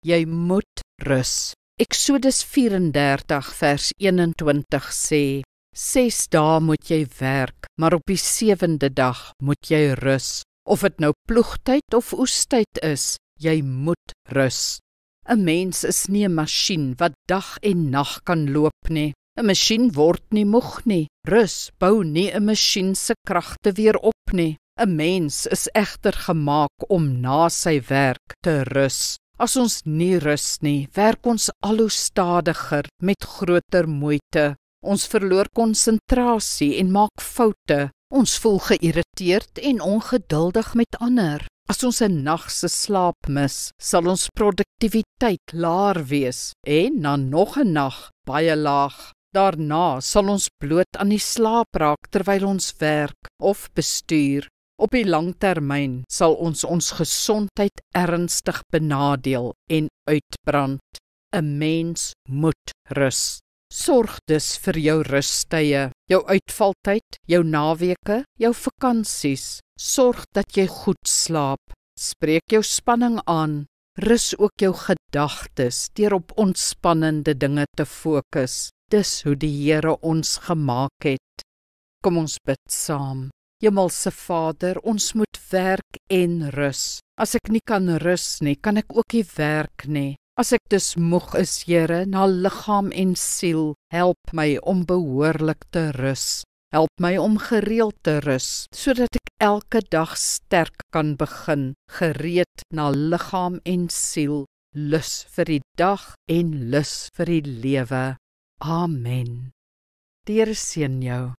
jy moet rus. Eksodus 34 vers 21 sê, 6 dae moet jy werk, maar op die 7de dag moet jy rus. Of dit nou ploegtyd of oestyd is, jy moet rus. 'n Mens is nie 'n masjien wat dag en nag kan loop nie. 'n Masjien word nie moeg nie. Rus bou nie 'n masjien se kragte weer op nie. 'n Mens is egter gemaak om na sy werk te rus. As ons nie rus nie, werk ons al hoe stadiger met groter moeite. Ons verloor konsentrasie en maak foute. Ons voel geïrriteerd en ongeduldig met ander. As ons 'n nag se slaap mis, sal ons produktiwiteit laer wees en na nog 'n nag baie laag. Daarna sal ons bloot aan die slaap raak terwyl ons werk of bestuur. Op die langtermyn sal ons gesondheid ernstig benadeel en uitbrand. 'n Mens moet rus. Sorg dus vir jou rustye, jou uitvaltyd, jou naweke, jou vakansies. Sorg dat jy goed slaap. Spreek jou spanning aan. Rus ook jou gedagtes deur op ontspannende dinge te fokus. Dis hoe die Here ons gemaak het. Kom ons bid saam. Hemelse Vader, ons moet werk en rus. As ek nie kan rus nie, kan ek ook nie werk nie. As ek dus moeg is, Here, na liggaam en siel, help my om behoorlik te rus. Help my om gereeld te rus, sodat ek elke dag sterk kan begin, gereed na liggaam en siel, lus vir die dag en lus vir die lewe. Amen. Die Here seën jou.